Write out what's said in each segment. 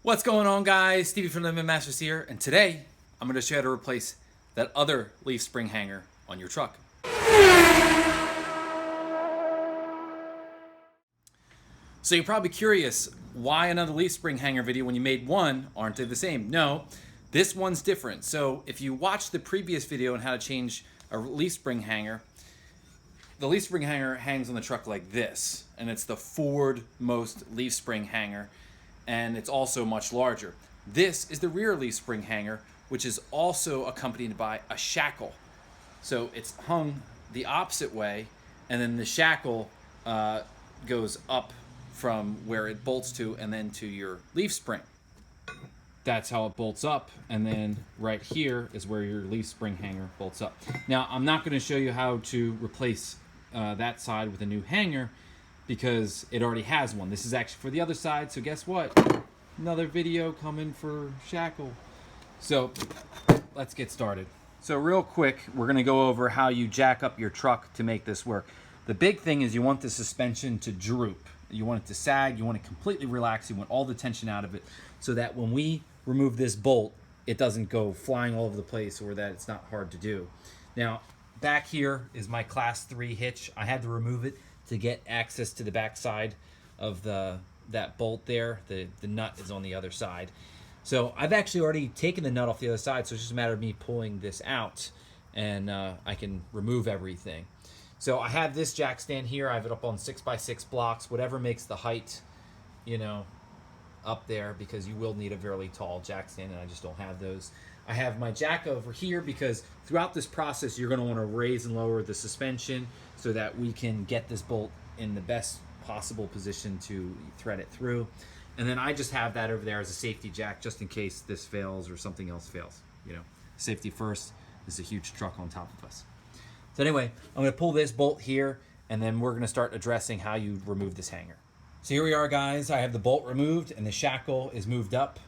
What's going on, guys? Stevie from Living Masters here, and today I'm going to show you how to replace that other leaf spring hanger on your truck. So you're probably curious, why another leaf spring hanger video when you made one? Aren't they the same? No, this one's different. So if you watched the previous video on how to change a leaf spring hanger, the leaf spring hanger hangs on the truck like this, and it's the Ford most leaf spring hanger, and it's also much larger. This is the rear leaf spring hanger, which is also accompanied by a shackle. So it's hung the opposite way, and then the shackle goes up from where it bolts to and then to your leaf spring. That's how it bolts up, and then right here is where your leaf spring hanger bolts up. Now, I'm not going to show you how to replace that side with a new hanger because it already has one. This is actually for the other side, so guess what? Another video coming for Shackle. So let's get started. So real quick, we're going to go over how you jack up your truck to make this work. The big thing is you want the suspension to droop. You want it to sag, you want it completely relaxed, you want all the tension out of it so that when we remove this bolt, it doesn't go flying all over the place or that it's not hard to do. Now, back here is my class 3 hitch. I had to remove it to get access to the back side of that bolt there. The nut is on the other side. So I've actually already taken the nut off the other side, so it's just a matter of me pulling this out and I can remove everything. So I have this jack stand here. I have it up on 6x6 blocks, whatever makes the height, you know, up there, because you will need a fairly tall jack stand, and I just don't have those. I have my jack over here because throughout this process, you're going to want to raise and lower the suspension so that we can get this bolt in the best possible position to thread it through. And then I just have that over there as a safety jack just in case this fails or something else fails. You know, safety first. This is a huge truck on top of us. So anyway, I'm going to pull this bolt here, and then we're going to start addressing how you remove this hanger. So here we are, guys. I have the bolt removed, and the shackle is moved up.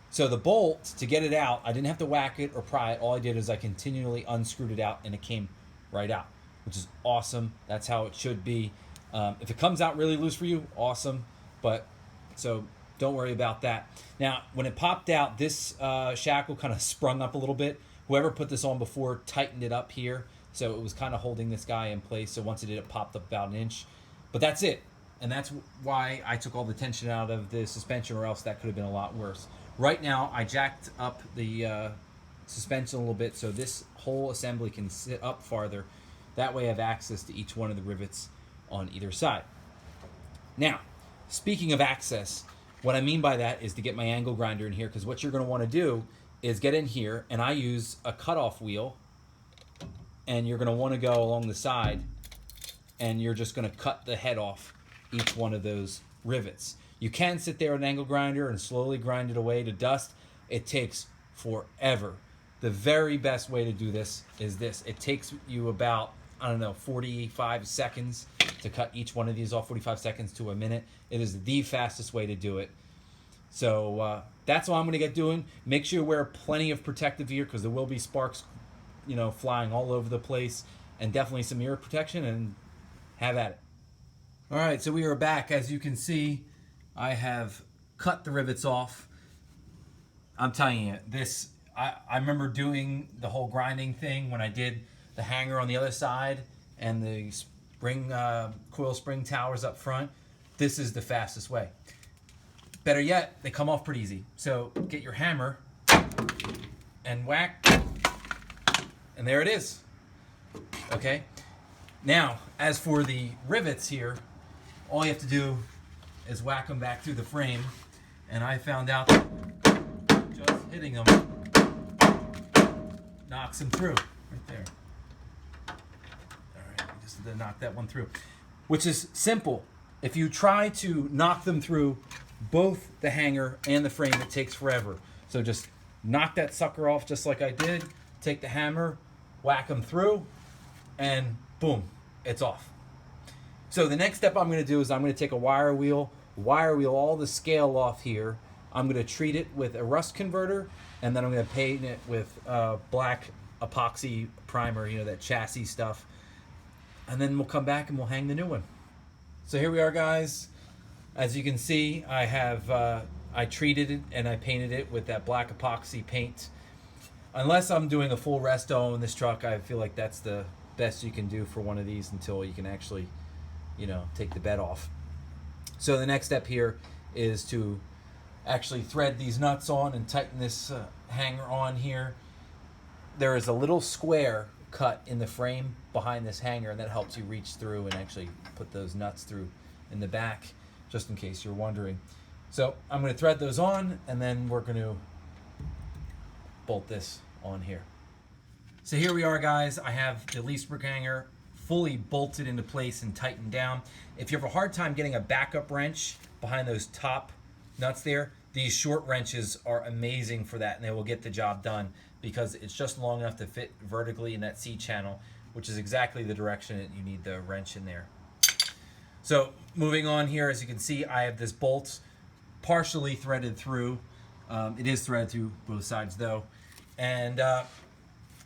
So the bolt, to get it out, I didn't have to whack it or pry it. All I did is I continually unscrewed it out, and it came right out, which is awesome. That's how it should be. If it comes out really loose for you, awesome. But so don't worry about that. Now, when it popped out, this shackle kind of sprung up a little bit. Whoever put this on before tightened it up here. So it was kind of holding this guy in place. So once it did, it popped up about an inch. But that's it. And that's why I took all the tension out of the suspension, or else that could have been a lot worse. Right now, I jacked up the suspension a little bit so this whole assembly can sit up farther. That way I have access to each one of the rivets on either side. Now, speaking of access, what I mean by that is to get my angle grinder in here, because what you're going to want to do is get in here, and I use a cutoff wheel, and you're going to want to go along the side, and you're just going to cut the head off each one of those rivets. You can sit there with an angle grinder and slowly grind it away to dust. It takes forever. The very best way to do this is this. It takes you about, I don't know, 45 seconds to cut each one of these off, 45 seconds to a minute. It is the fastest way to do it. So that's what I'm going to get doing. Make sure you wear plenty of protective gear, because there will be sparks, you know, flying all over the place, and definitely some ear protection, and have at it. All right, so we are back. As you can see, I have cut the rivets off. I'm telling you, this, I remember doing the whole grinding thing when I did the hanger on the other side and the spring coil spring towers up front. This is the fastest way. Better yet, they come off pretty easy. So get your hammer and whack, and there it is. Okay. Now, as for the rivets here, all you have to do is whack them back through the frame, and I found out that just hitting them knocks them through right there. All right, just to knock that one through, which is simple. If you try to knock them through both the hanger and the frame, it takes forever. So just knock that sucker off just like I did. Take the hammer, whack them through, and boom, it's off. So the next step I'm going to do is I'm going to take a wire wheel all the scale off here. I'm going to treat it with a rust converter, and then I'm going to paint it with black epoxy primer, you know, that chassis stuff. And then we'll come back and we'll hang the new one. So here we are, guys. As you can see, I have I treated it and I painted it with that black epoxy paint. Unless I'm doing a full resto in this truck, I feel like that's the best you can do for one of these until you can actually, you know, take the bed off. So the next step here is to actually thread these nuts on and tighten this hanger on here. There is a little square cut in the frame behind this hanger, and that helps you reach through and actually put those nuts through in the back, just in case you're wondering. So I'm going to thread those on, and then we're going to bolt this on here. So here we are, guys. I have the leaf spring hanger fully bolted into place and tightened down. If you have a hard time getting a backup wrench behind those top nuts there, these short wrenches are amazing for that, and they will get the job done because it's just long enough to fit vertically in that C channel, which is exactly the direction that you need the wrench in there. So moving on here, as you can see, I have this bolt partially threaded through. It is threaded through both sides though. And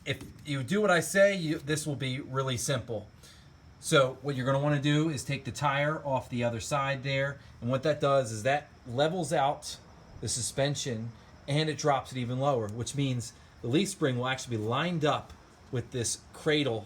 if you do what I say, this will be really simple. So what you're going to want to do is take the tire off the other side there, and what that does is that levels out the suspension and it drops it even lower, which means the leaf spring will actually be lined up with this cradle,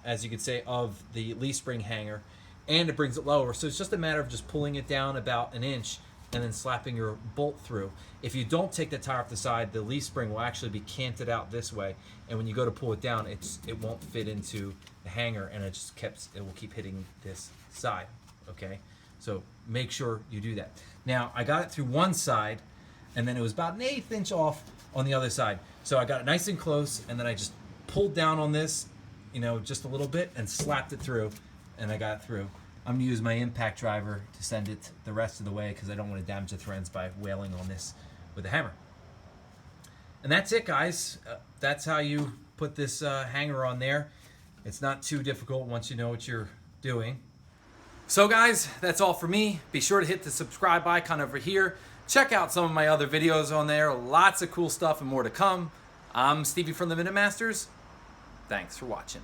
as you could say, of the leaf spring hanger, and it brings it lower. So it's just a matter of just pulling it down about an inch and then slapping your bolt through. If you don't take the tire off the side, the leaf spring will actually be canted out this way, and when you go to pull it down, it won't fit into the hanger, and it will keep hitting this side. Okay, so make sure you do that. Now I got it through one side, and then it was about an 1/8 inch off on the other side. So I got it nice and close, and then I just pulled down on this, you know, just a little bit, and slapped it through, and I got it through. I'm gonna use my impact driver to send it the rest of the way because I don't want to damage the threads by wailing on this with a hammer. And that's it, guys. That's how you put this hanger on there. It's not too difficult once you know what you're doing. So guys, that's all for me. Be sure to hit the subscribe icon over here. Check out some of my other videos on there. Lots of cool stuff and more to come. I'm Stevie from the Minute Masters. Thanks for watching.